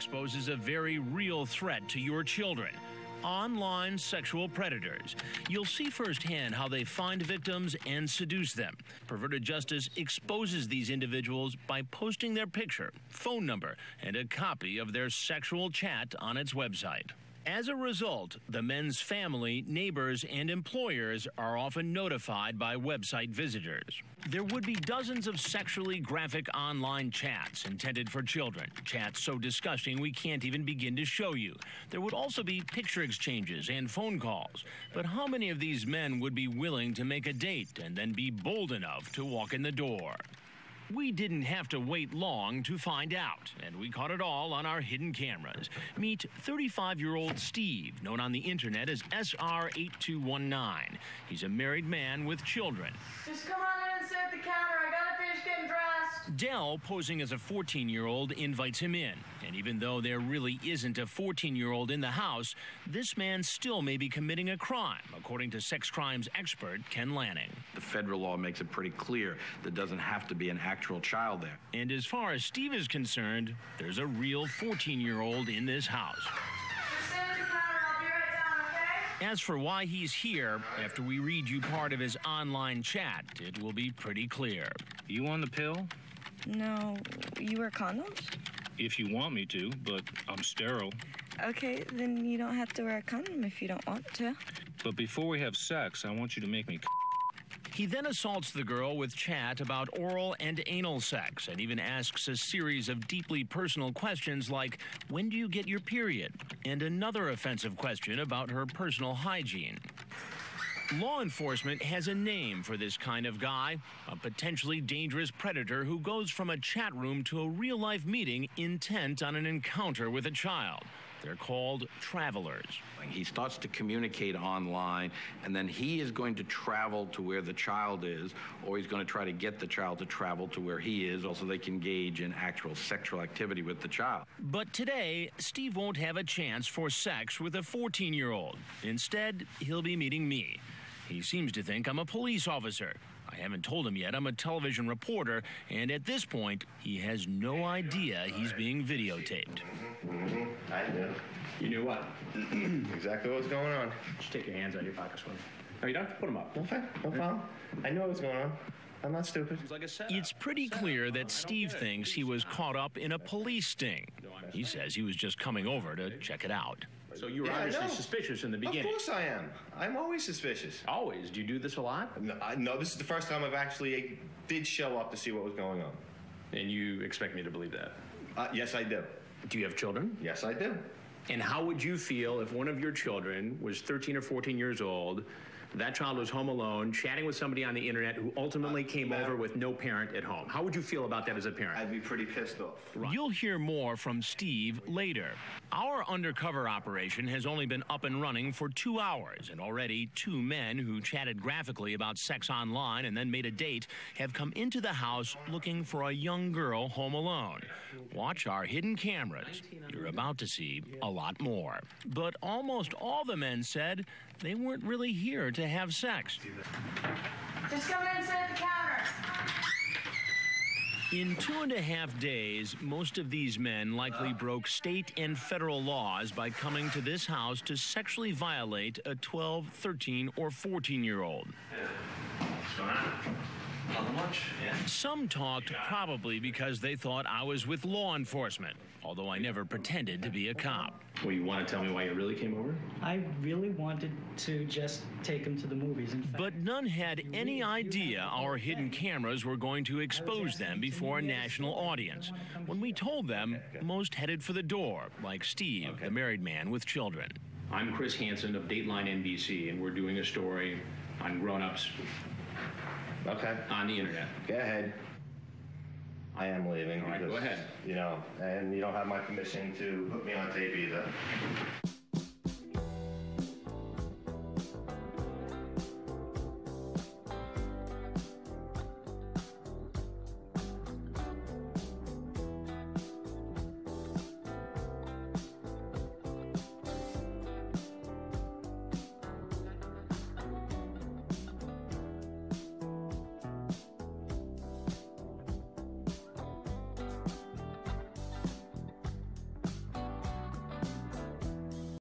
exposes a very real threat to your children. Online sexual predators. You'll see firsthand how they find victims and seduce them. Perverted Justice exposes these individuals by posting their picture, phone number, and a copy of their sexual chat on its website. As a result, the men's family, neighbors, and employers are often notified by website visitors. There would be dozens of sexually graphic online chats intended for children, chats so disgusting we can't even begin to show you. There would also be picture exchanges and phone calls. But how many of these men would be willing to make a date and then be bold enough to walk in the door? We didn't have to wait long to find out, and we caught it all on our hidden cameras. Meet 35-year-old Steve, known on the internet as SR8219. He's a married man with children. Just come on in and sit at the counter. I gotta finish getting dressed. Dell, posing as a 14-year-old, invites him in. And even though there really isn't a 14-year-old in the house, this man still may be committing a crime, according to sex crimes expert Ken Lanning. The federal law makes it pretty clear there doesn't have to be an actual child there. And as far as Steve is concerned, there's a real 14-year-old in this house. Just sit at the counter. I'll be right down, okay? As for why he's here, after we read you part of his online chat, it will be pretty clear. You on the pill? No. You wear condoms? If you want me to, but I'm sterile. Okay, then you don't have to wear a condom if you don't want to. But before we have sex, I want you to make me He then assaults the girl with chat about oral and anal sex and even asks a series of deeply personal questions like, when do you get your period? And another offensive question about her personal hygiene. Law enforcement has a name for this kind of guy, a potentially dangerous predator who goes from a chat room to a real-life meeting intent on an encounter with a child. They're called travelers. He starts to communicate online, and then he is going to travel to where the child is, or he's going to try to get the child to travel to where he is, also they can engage in actual sexual activity with the child. But today, Steve won't have a chance for sex with a 14-year-old. Instead, he'll be meeting me. He seems to think I'm a police officer. I haven't told him yet I'm a television reporter, and at this point, he has no idea he's being videotaped. I knew. You knew what? Exactly what was going on. Just take your hands out of your pockets, will you? No, you don't have to put them up. No, fine. No problem. I knew what was going on. I'm not stupid. It's pretty clear that Steve thinks he was caught up in a police sting. He says he was just coming over to check it out. So you were obviously suspicious in the beginning. Of course I am. I'm always suspicious. Always? Do you do this a lot? No, this is the first time I've actually did show up to see what was going on. And you expect me to believe that? Yes, I do. Do you have children? Yes, I do. And how would you feel if one of your children was 13 or 14 years old, that child was home alone, chatting with somebody on the internet who ultimately came over with no parent at home? How would you feel about that as a parent? I'd be pretty pissed off. Right. You'll hear more from Steve later. Our undercover operation has only been up and running for 2 hours, and already 2 men who chatted graphically about sex online and then made a date have come into the house looking for a young girl home alone. Watch our hidden cameras. You're about to see a lot more. But almost all the men said they weren't really here to have sex. Just come in and sit at the counter. In 2.5 days, most of these men likely broke state and federal laws by coming to this house to sexually violate a 12, 13, or 14-year-old. What's going on? Nothing much. Yeah. Some talked probably because they thought I was with law enforcement, although I never pretended to be a cop. Well, you want to tell me why you really came over? I really wanted to just take him to the movies. In fact, but none had any idea our hidden cameras were going to expose them before a national audience. When we told them, most headed for the door, like Steve, the married man with children. I'm Chris Hansen of Dateline NBC, and we're doing a story on grown-ups on the internet. Go ahead. I am leaving. All right, go ahead. You know, and you don't have my permission to put me on tape either.